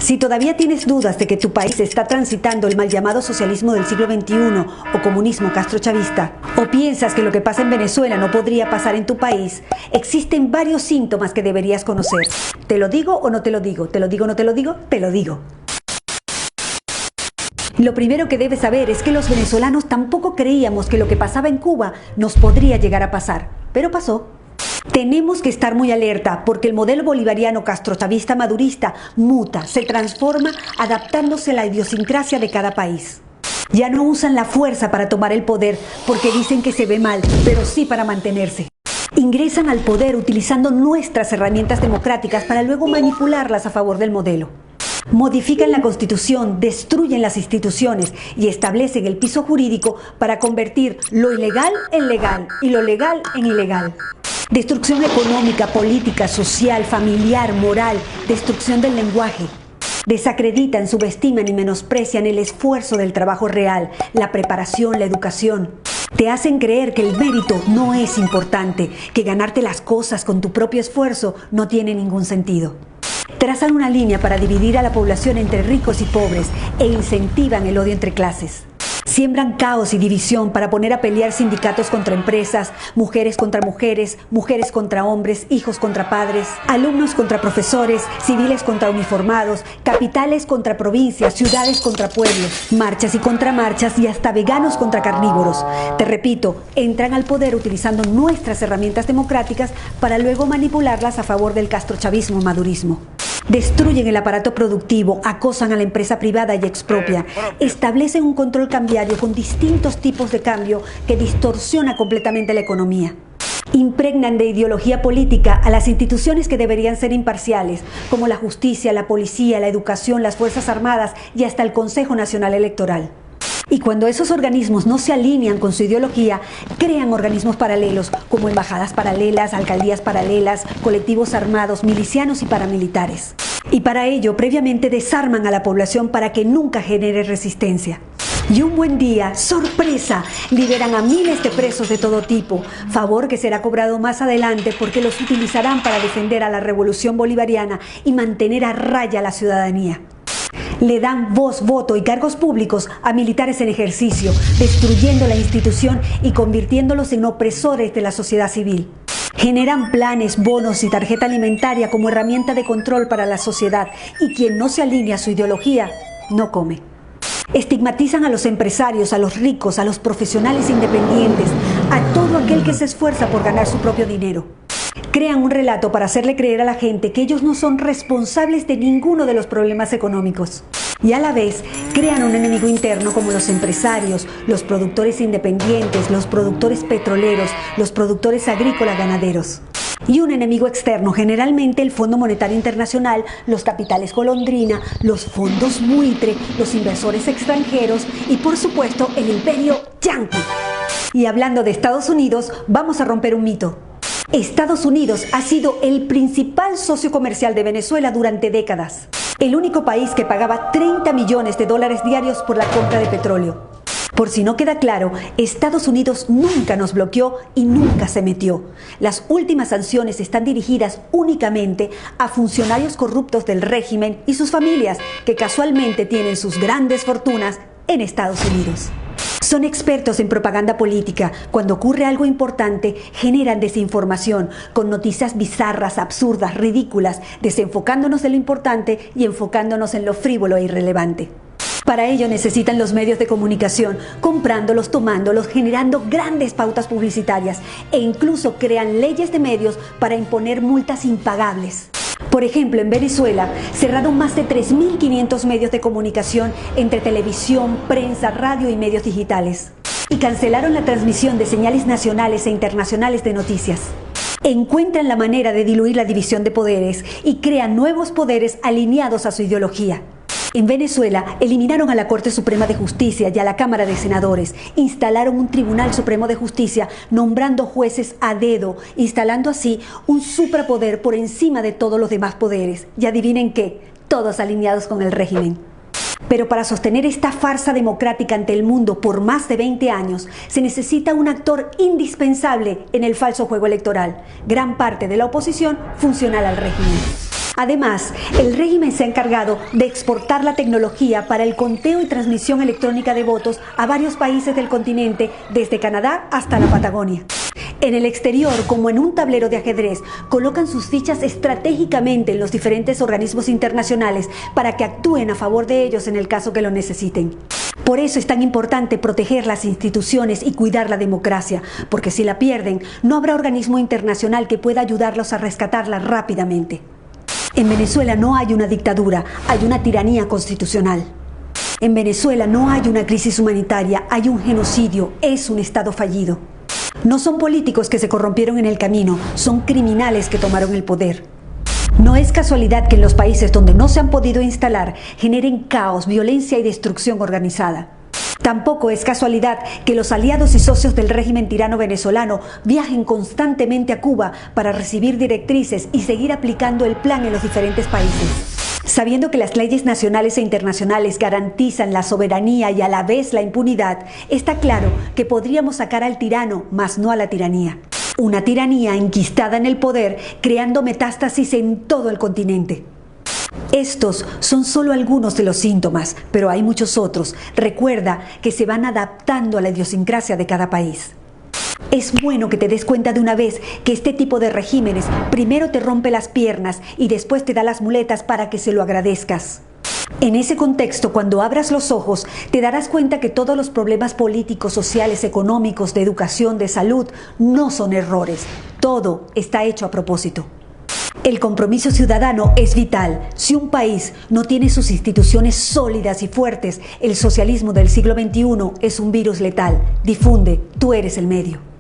Si todavía tienes dudas de que tu país está transitando el mal llamado socialismo del siglo XXI o comunismo castrochavista, o piensas que lo que pasa en Venezuela no podría pasar en tu país, existen varios síntomas que deberías conocer. ¿Te lo digo o no te lo digo? ¿Te lo digo o no te lo digo? Te lo digo. Lo primero que debes saber es que los venezolanos tampoco creíamos que lo que pasaba en Cuba nos podría llegar a pasar, pero pasó. Tenemos que estar muy alerta porque el modelo bolivariano castrochavista madurista muta, se transforma adaptándose a la idiosincrasia de cada país. Ya no usan la fuerza para tomar el poder porque dicen que se ve mal, pero sí para mantenerse. Ingresan al poder utilizando nuestras herramientas democráticas para luego manipularlas a favor del modelo. Modifican la Constitución, destruyen las instituciones y establecen el piso jurídico para convertir lo ilegal en legal y lo legal en ilegal. Destrucción económica, política, social, familiar, moral, destrucción del lenguaje. Desacreditan, subestiman y menosprecian el esfuerzo del trabajo real, la preparación, la educación. Te hacen creer que el mérito no es importante, que ganarte las cosas con tu propio esfuerzo no tiene ningún sentido. Trazan una línea para dividir a la población entre ricos y pobres e incentivan el odio entre clases. Siembran caos y división para poner a pelear sindicatos contra empresas, mujeres contra mujeres, mujeres contra hombres, hijos contra padres, alumnos contra profesores, civiles contra uniformados, capitales contra provincias, ciudades contra pueblos, marchas y contramarchas y hasta veganos contra carnívoros. Te repito, entran al poder utilizando nuestras herramientas democráticas para luego manipularlas a favor del castrochavismo madurismo. Destruyen el aparato productivo, acosan a la empresa privada y expropian. Establecen un control cambiario con distintos tipos de cambio que distorsiona completamente la economía. Impregnan de ideología política a las instituciones que deberían ser imparciales, como la justicia, la policía, la educación, las Fuerzas Armadas y hasta el Consejo Nacional Electoral. Y cuando esos organismos no se alinean con su ideología, crean organismos paralelos como embajadas paralelas, alcaldías paralelas, colectivos armados, milicianos y paramilitares. Y para ello, previamente desarman a la población para que nunca genere resistencia. Y un buen día, ¡sorpresa!, liberan a miles de presos de todo tipo, favor que será cobrado más adelante porque los utilizarán para defender a la revolución bolivariana y mantener a raya a la ciudadanía. Le dan voz, voto y cargos públicos a militares en ejercicio, destruyendo la institución y convirtiéndolos en opresores de la sociedad civil. Generan planes, bonos y tarjeta alimentaria como herramienta de control para la sociedad y quien no se alinea a su ideología no come. Estigmatizan a los empresarios, a los ricos, a los profesionales independientes, a todo aquel que se esfuerza por ganar su propio dinero. Crean un relato para hacerle creer a la gente que ellos no son responsables de ninguno de los problemas económicos. Y a la vez, crean un enemigo interno como los empresarios, los productores independientes, los productores petroleros, los productores agrícolas ganaderos. Y un enemigo externo, generalmente el Fondo Monetario Internacional, los capitales golondrina, los fondos buitre, los inversores extranjeros y por supuesto el imperio yanqui. Y hablando de Estados Unidos, vamos a romper un mito. Estados Unidos ha sido el principal socio comercial de Venezuela durante décadas. El único país que pagaba 30 millones de dólares diarios por la compra de petróleo. Por si no queda claro, Estados Unidos nunca nos bloqueó y nunca se metió. Las últimas sanciones están dirigidas únicamente a funcionarios corruptos del régimen y sus familias, que casualmente tienen sus grandes fortunas en Estados Unidos. Son expertos en propaganda política. Cuando ocurre algo importante, generan desinformación con noticias bizarras, absurdas, ridículas, desenfocándonos de lo importante y enfocándonos en lo frívolo e irrelevante. Para ello necesitan los medios de comunicación, comprándolos, tomándolos, generando grandes pautas publicitarias e incluso crean leyes de medios para imponer multas impagables. Por ejemplo, en Venezuela cerraron más de 3.500 medios de comunicación entre televisión, prensa, radio y medios digitales. Y cancelaron la transmisión de señales nacionales e internacionales de noticias. Encuentran la manera de diluir la división de poderes y crean nuevos poderes alineados a su ideología. En Venezuela eliminaron a la Corte Suprema de Justicia y a la Cámara de Senadores, instalaron un Tribunal Supremo de Justicia nombrando jueces a dedo, instalando así un suprapoder por encima de todos los demás poderes. Y adivinen qué, todos alineados con el régimen. Pero para sostener esta farsa democrática ante el mundo por más de 20 años, se necesita un actor indispensable en el falso juego electoral, gran parte de la oposición funcional al régimen. Además, el régimen se ha encargado de exportar la tecnología para el conteo y transmisión electrónica de votos a varios países del continente, desde Canadá hasta la Patagonia. En el exterior, como en un tablero de ajedrez, colocan sus fichas estratégicamente en los diferentes organismos internacionales para que actúen a favor de ellos en el caso que lo necesiten. Por eso es tan importante proteger las instituciones y cuidar la democracia, porque si la pierden, no habrá organismo internacional que pueda ayudarlos a rescatarla rápidamente. En Venezuela no hay una dictadura, hay una tiranía constitucional. En Venezuela no hay una crisis humanitaria, hay un genocidio, es un Estado fallido. No son políticos que se corrompieron en el camino, son criminales que tomaron el poder. No es casualidad que en los países donde no se han podido instalar generen caos, violencia y destrucción organizada. Tampoco es casualidad que los aliados y socios del régimen tirano venezolano viajen constantemente a Cuba para recibir directrices y seguir aplicando el plan en los diferentes países. Sabiendo que las leyes nacionales e internacionales garantizan la soberanía y a la vez la impunidad, está claro que podríamos sacar al tirano, mas no a la tiranía. Una tiranía enquistada en el poder, creando metástasis en todo el continente. Estos son solo algunos de los síntomas, pero hay muchos otros. Recuerda que se van adaptando a la idiosincrasia de cada país. Es bueno que te des cuenta de una vez que este tipo de regímenes primero te rompe las piernas y después te da las muletas para que se lo agradezcas. En ese contexto, cuando abras los ojos, te darás cuenta que todos los problemas políticos, sociales, económicos, de educación, de salud, no son errores. Todo está hecho a propósito. El compromiso ciudadano es vital. Si un país no tiene sus instituciones sólidas y fuertes, el socialismo del siglo XXI es un virus letal. Difunde, tú eres el medio.